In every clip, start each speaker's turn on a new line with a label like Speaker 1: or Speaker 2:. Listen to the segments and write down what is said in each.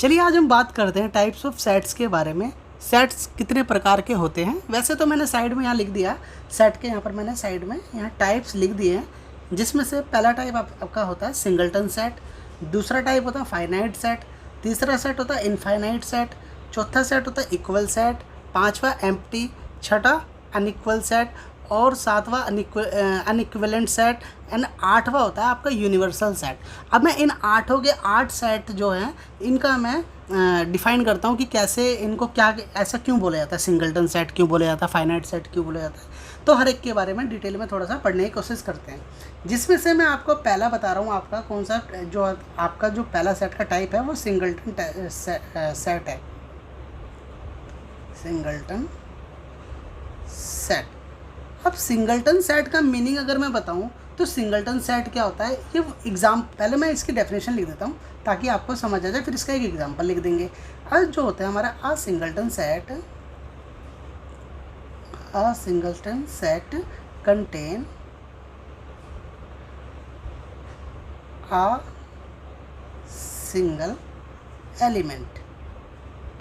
Speaker 1: चलिए आज हम बात करते हैं टाइप्स ऑफ सेट्स के बारे में। सेट्स कितने प्रकार के होते हैं। वैसे तो मैंने साइड में यहाँ लिख दिया सेट के, यहाँ पर मैंने साइड में यहाँ टाइप्स लिख दिए हैं, जिसमें से पहला टाइप आपका होता है सिंगलटन सेट, दूसरा टाइप होता है फाइनाइट सेट, तीसरा सेट होता है इनफाइनाइट सेट, चौथा सेट होता है इक्वल सेट, पाँचवा एम्प्टी, छठा अनइक्वल सेट और सातवां अनइक्विवेलेंट सेट एंड आठवां होता है आपका यूनिवर्सल सेट। अब मैं इन आठों के 8 सेट जो हैं इनका मैं डिफ़ाइन करता हूँ कि कैसे इनको क्या ऐसा क्यों बोला जाता है, सिंगलटन सेट क्यों बोला जाता है, फाइनाइट सेट क्यों बोला जाता है। तो हर एक के बारे में डिटेल में थोड़ा सा पढ़ने की कोशिश करते हैं, जिसमें से मैं आपको पहला बता रहा हूँ। आपका कौन सा जो आपका जो पहला सेट का टाइप है वो सिंगलटन सेट है, सिंगलटन सेट। अब सिंगलटन सेट का मीनिंग अगर मैं बताऊं तो सिंगलटन सेट क्या होता है, ये पहले मैं इसकी डेफिनेशन लिख देता हूं ताकि आपको समझ आ जाए, फिर इसका एक एग्जांपल लिख देंगे। आज जो होता है हमारा a singleton set contain a single element.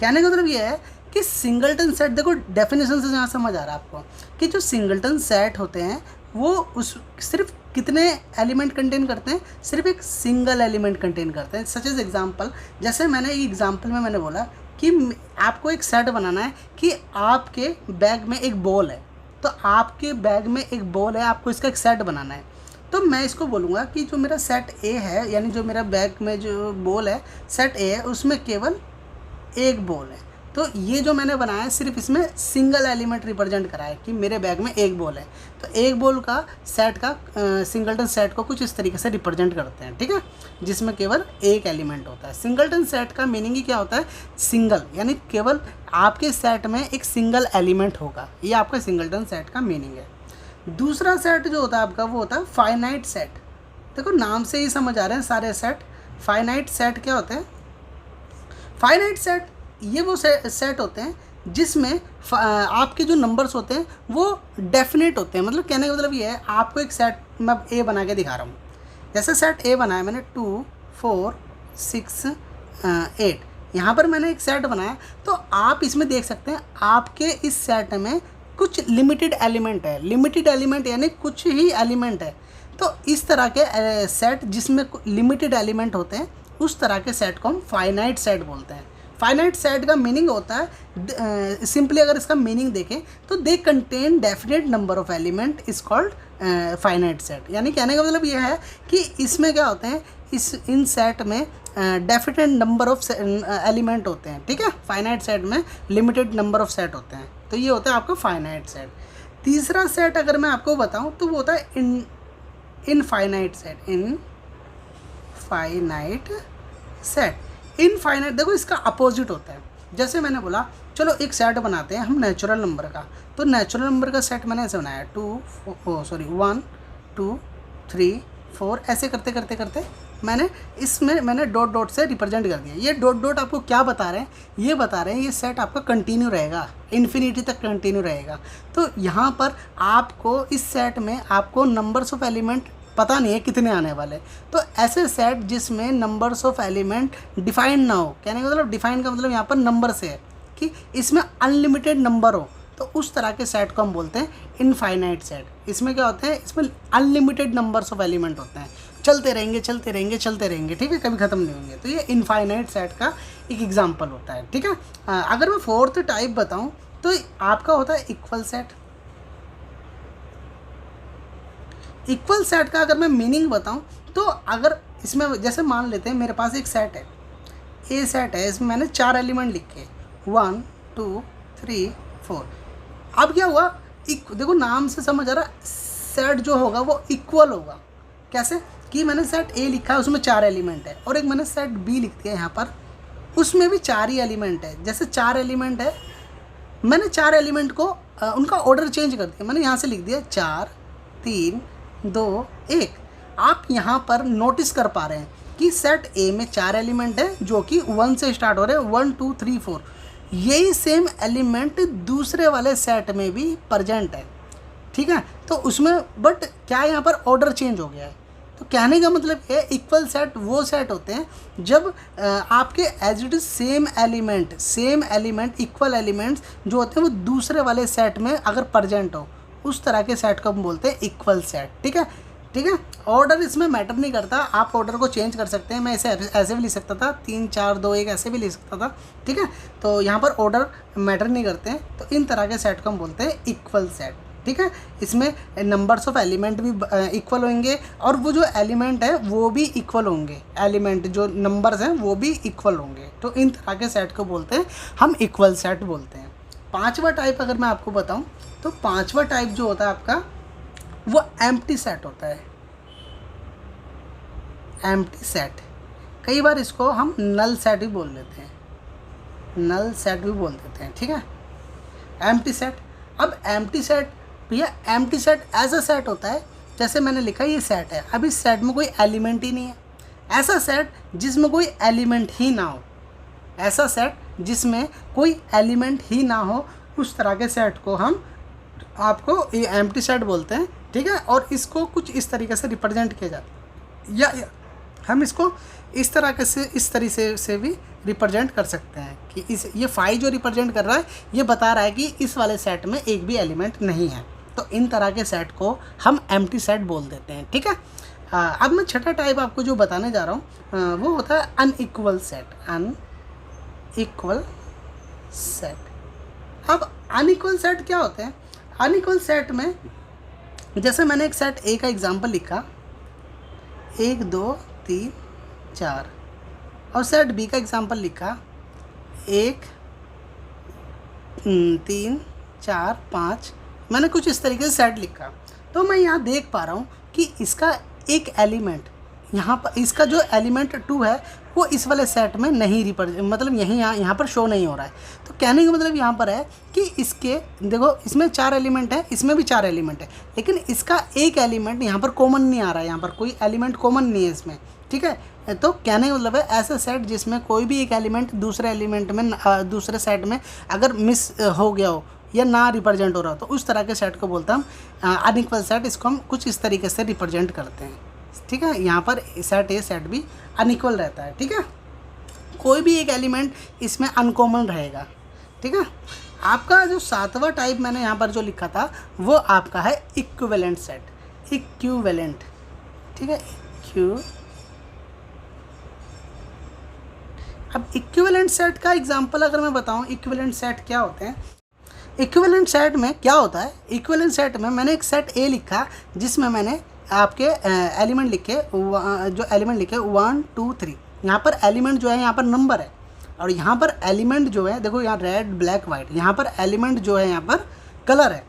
Speaker 1: कहने का मतलब ये है कि सिंगलटन सेट, देखो डेफिनेशन से यहाँ समझ आ रहा है आपको कि जो सिंगलटन सेट होते हैं वो उस सिर्फ कितने एलिमेंट कंटेन करते हैं, सिर्फ एक सिंगल एलिमेंट कंटेन करते हैं। सच एज एग्जांपल, जैसे मैंने एक एग्जांपल में मैंने बोला कि आपको एक सेट बनाना है कि आपके बैग में एक बॉल है, तो आपके बैग में एक बॉल है, आपको इसका एक सेट बनाना है। तो मैं इसको बोलूँगा कि जो मेरा सेट ए है, यानी जो मेरा बैग में जो बॉल है सेट ए है, उसमें केवल एक बॉल है। तो ये जो मैंने बनाया है सिर्फ इसमें सिंगल एलिमेंट रिप्रेजेंट करा है कि मेरे बैग में एक बॉल है, तो एक बॉल का सेट का सिंगलटन सेट को कुछ इस तरीके से रिप्रेजेंट करते हैं, ठीक है, जिसमें केवल एक एलिमेंट होता है। सिंगलटन सेट का मीनिंग ही क्या होता है, सिंगल, यानी केवल आपके सेट में एक सिंगल एलिमेंट होगा, ये आपका सिंगलटन सेट का मीनिंग है। दूसरा सेट जो होता है आपका वो होता है फाइनाइट सेट। देखो नाम से ही समझ आ रहे हैं सारे सेट। फाइनाइट सेट क्या होते हैं, फाइनाइट सेट ये वो सेट होते हैं जिसमें आपके जो नंबर्स होते हैं वो डेफिनेट होते हैं। मतलब कहने का मतलब ये है, आपको एक सेट मैं ए बना के दिखा रहा हूँ। जैसे सेट ए बनाया मैंने 2 4 6 8, यहाँ पर मैंने एक सेट बनाया, तो आप इसमें देख सकते हैं आपके इस सेट में कुछ लिमिटेड एलिमेंट है। लिमिटेड एलिमेंट यानी कुछ ही एलिमेंट है। तो इस तरह के सेट जिसमें लिमिटेड एलिमेंट होते हैं उस तरह के सेट को हम फाइनाइट सेट बोलते हैं। फाइनाइट सेट का मीनिंग होता है, सिंपली अगर इसका मीनिंग देखें तो they contain definite number of element is called finite set. यानी कहने का मतलब यह है कि इसमें क्या होते हैं, इन सेट में डेफिनेट नंबर ऑफ एलिमेंट होते हैं, ठीक है। फाइनाइट सेट में लिमिटेड नंबर ऑफ सेट होते हैं, तो ये होता है आपका फाइनाइट सेट। तीसरा सेट अगर मैं आपको बताऊँ तो वो होता है infinite set. Infinite set, infinite देखो इसका अपोजिट होता है। जैसे मैंने बोला चलो एक सेट बनाते हैं हम नेचुरल नंबर का, तो नेचुरल नंबर का सेट मैंने ऐसे बनाया 1 2 3 4, ऐसे करते करते करते मैंने डॉट डॉट से रिप्रेजेंट कर दिया। ये डॉट डॉट आपको क्या बता रहे हैं, ये बता रहे हैं ये सेट आपका कंटिन्यू रहेगा, इन्फिनिटी तक कंटिन्यू रहेगा। तो यहाँ पर आपको इस सेट में आपको नंबर्स ऑफ एलिमेंट पता नहीं है कितने आने वाले, तो ऐसे सेट जिसमें नंबर्स ऑफ एलिमेंट डिफाइन ना हो, कहने का मतलब डिफाइन का मतलब यहाँ पर नंबर से है कि इसमें अनलिमिटेड नंबर हो, तो उस तरह के सेट को हम बोलते हैं इनफाइनाइट सेट। इसमें क्या होता है, इसमें अनलिमिटेड नंबर्स ऑफ एलिमेंट होते हैं, चलते रहेंगे चलते रहेंगे चलते रहेंगे, ठीक है, कभी ख़त्म नहीं होंगे। तो ये इनफाइनाइट सेट का एक एग्जाम्पल होता है, ठीक है। अगर मैं फोर्थ टाइप बताऊँ तो आपका होता है इक्वल सेट। इक्वल सेट का अगर मैं मीनिंग बताऊं तो अगर इसमें जैसे मान लेते हैं मेरे पास एक सेट है, ए सेट है, इसमें मैंने 4 एलिमेंट लिखे 1 2 3 4। अब क्या हुआ, देखो नाम से समझ आ रहा सेट जो होगा वो इक्वल होगा। कैसे कि मैंने सेट ए लिखा है उसमें 4 एलिमेंट है, और एक मैंने सेट बी लिख दिया यहाँ पर, उसमें भी 4 ही एलिमेंट है। जैसे 4 एलिमेंट है, मैंने 4 एलिमेंट को उनका ऑर्डर चेंज कर दिया। मैंने यहाँ से लिख दिया 4 3 2 1। आप यहाँ पर नोटिस कर पा रहे हैं कि सेट ए में 4 एलिमेंट है जो कि 1 से स्टार्ट हो रहे हैं, 1 2 3 4। यही सेम एलिमेंट दूसरे वाले सेट में भी प्रेजेंट है, ठीक है। तो उसमें बट क्या है, यहाँ पर ऑर्डर चेंज हो गया है। तो कहने का मतलब है इक्वल सेट वो सेट होते हैं जब आपके as it is same element equal elements जो होते हैं वो दूसरे वाले सेट में अगर प्रेजेंट हो, उस तरह के सेट को हम बोलते हैं इक्वल सेट। ठीक है, ठीक है। ऑर्डर इसमें मैटर नहीं करता, आप ऑर्डर को चेंज कर सकते हैं। मैं इसे ऐसे भी लिख सकता था, 3 4 2 1 ऐसे भी लिख सकता था। ठीक है, तो यहाँ पर ऑर्डर मैटर नहीं करते हैं। तो इन तरह के सेट को हम बोलते हैं इक्वल सेट। ठीक है, इसमें नंबर्स ऑफ एलिमेंट भी इक्वल होंगे और वो जो एलिमेंट है वो भी इक्वल होंगे, एलिमेंट जो नंबर्स हैं वो भी इक्वल होंगे। तो इन तरह के सेट को बोलते हैं हम इक्वल सेट बोलते हैं। पांचवा टाइप अगर मैं आपको बताऊं तो पांचवा टाइप जो होता है आपका वो एम्प्टी सेट होता है। एम्प्टी सेट, कई बार इसको हम नल सेट भी बोल देते हैं, नल सेट भी बोल देते हैं। ठीक है, एम्प्टी सेट। अब एम्प्टी सेट भैया, एम्प्टी सेट ऐसा सेट होता है जैसे मैंने लिखा ये सेट है, अब इस सेट में कोई एलिमेंट ही नहीं है। ऐसा सेट जिसमें कोई एलिमेंट ही ना हो, ऐसा सेट जिसमें कोई एलिमेंट ही ना हो, उस तरह के सेट को हम आपको ये एम्प्टी सेट बोलते हैं। ठीक है, और इसको कुछ इस तरीके से रिप्रेजेंट किया जाता है, या हम इसको इस तरह से भी रिप्रेजेंट कर सकते हैं कि ये 5 जो रिप्रेजेंट कर रहा है ये बता रहा है कि इस वाले सेट में एक भी एलिमेंट नहीं है। तो इन तरह के सेट को हम एम्प्टी सेट बोल देते हैं। ठीक है, अब मैं छठा टाइप आपको जो बताने जा रहा हूँ वो होता है अनइक्वल सेट। Unequal set. अब अनइक्वल सेट क्या होते हैं? अनइक्वल सेट में जैसे मैंने एक सेट ए का एग्जांपल लिखा, 1 2 3 4, और सेट बी का एग्जांपल लिखा 1 3 4 5। मैंने कुछ इस तरीके से सेट लिखा, तो मैं यहाँ देख पा रहा हूँ कि इसका एक एलिमेंट यहाँ पर, इसका जो एलिमेंट 2 है वो इस वाले सेट में नहीं मतलब यहाँ पर शो नहीं हो रहा है। तो कहने का मतलब यहाँ पर है कि इसके देखो इसमें 4 एलिमेंट है, इसमें भी 4 एलिमेंट है, लेकिन इसका एक एलिमेंट यहाँ पर कॉमन नहीं आ रहा है, यहाँ पर कोई एलिमेंट कॉमन नहीं है इसमें। ठीक है, तो कहने का मतलब है ऐसा सेट जिसमें कोई भी एक एलिमेंट दूसरे एलिमेंट में दूसरे सेट में अगर मिस हो गया हो या ना रिप्रेजेंट हो रहा हो, तो उस तरह के सेट को बोलते हैं हम अनइक्वल सेट। इसको हम कुछ इस तरीके से रिप्रेजेंट करते हैं। ठीक है, यहाँ पर set A set B unequal रहता है। ठीक है, कोई भी एक एलिमेंट इसमें अनकॉमन रहेगा। ठीक है, आपका जो 7वां टाइप मैंने यहाँ पर जो लिखा था वो आपका है इक्विवेलेंट सेट। इक्विवेलेंट, ठीक है, अब इक्विवेलेंट सेट का एग्जांपल अगर मैं बताऊं, इक्विवेलेंट सेट क्या होते हैं? इक्विवेलेंट सेट में क्या होता है? इक्विवेलेंट सेट में मैंने एक सेट ए लिखा जिसमें मैंने आपके एलिमेंट लिखे, जो एलिमेंट लिखे 1 2 3। यहाँ पर एलिमेंट जो है यहाँ पर नंबर है, और यहाँ पर एलिमेंट जो है देखो यहाँ रेड ब्लैक वाइट, यहाँ पर एलिमेंट जो है यहाँ पर कलर है।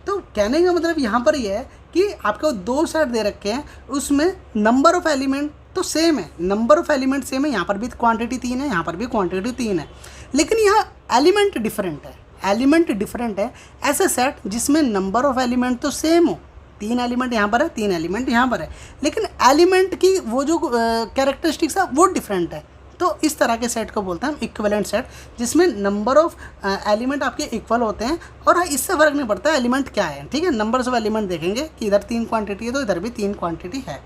Speaker 1: तो कहने का मतलब यहाँ पर ये है कि आपको 2 सेट दे रखे हैं, उसमें नंबर ऑफ एलिमेंट तो सेम है, नंबर ऑफ एलिमेंट सेम है, यहाँ पर भी क्वांटिटी 3 है, यहाँ पर भी क्वांटिटी 3 है, लेकिन यहाँ एलिमेंट डिफरेंट है। एलिमेंट डिफरेंट है ऐसा सेट जिसमें नंबर ऑफ एलिमेंट तो सेम हो, 3 एलिमेंट यहाँ पर है, 3 एलिमेंट यहाँ पर है, लेकिन एलिमेंट की वो जो कैरेक्टरिस्टिक्स है वो डिफरेंट है। तो इस तरह के सेट को बोलते हैं हम इक्विवेलेंट सेट, जिसमें नंबर ऑफ एलिमेंट आपके इक्वल होते हैं और इससे फ़र्क नहीं पड़ता एलिमेंट क्या है। ठीक है, नंबर्स ऑफ एलिमेंट देखेंगे कि इधर 3 क्वांटिटी है तो इधर भी 3 क्वांटिटी है।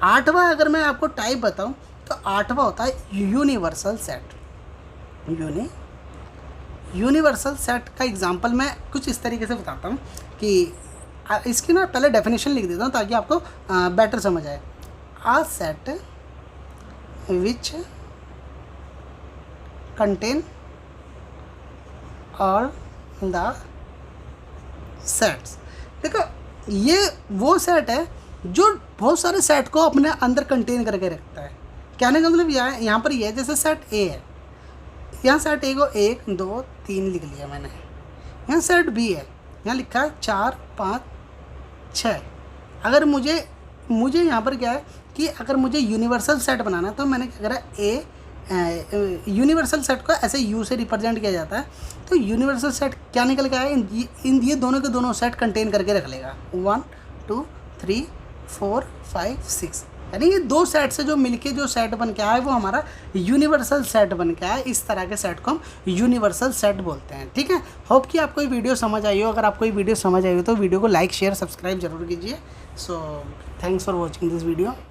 Speaker 1: 8वां अगर मैं आपको टाइप बताऊं तो 8वां होता है यूनिवर्सल सेट। यूनिवर्सल सेट का एग्जांपल मैं कुछ इस तरीके से बताता हूं कि इसकी ना पहले डेफिनेशन लिख देता हूं ताकि आपको बेटर समझ आए। A set which contain all the sets. देखो ये वो सेट है जो बहुत सारे सेट को अपने अंदर कंटेन करके रखता है। कहने का मतलब यह है, यहाँ पर ये है जैसे सेट ए है, यहाँ सेट ए को 1 2 3 लिख लिया मैंने। यहाँ सेट बी है, यहाँ लिखा है 4 5 6। अगर मुझे यहाँ पर क्या है कि अगर मुझे यूनिवर्सल सेट बनाना है तो मैंने क्या करा, यूनिवर्सल सेट को ऐसे यू से रिप्रेजेंट किया जाता है। तो यूनिवर्सल सेट क्या निकल के आया, इन ये दोनों के दोनों सेट कंटेन करके रख लेगा। 1 2 3 4 5 6, यानी ये 2 सेट से जो मिलके जो सेट बन के आया है वो हमारा यूनिवर्सल सेट बन के आया है। इस तरह के सेट को हम यूनिवर्सल सेट बोलते हैं। ठीक है, होप कि आपको ये वीडियो समझ आई हो। अगर आपको ये वीडियो समझ आई हो तो वीडियो को लाइक शेयर सब्सक्राइब जरूर कीजिए। So thanks for watching this video.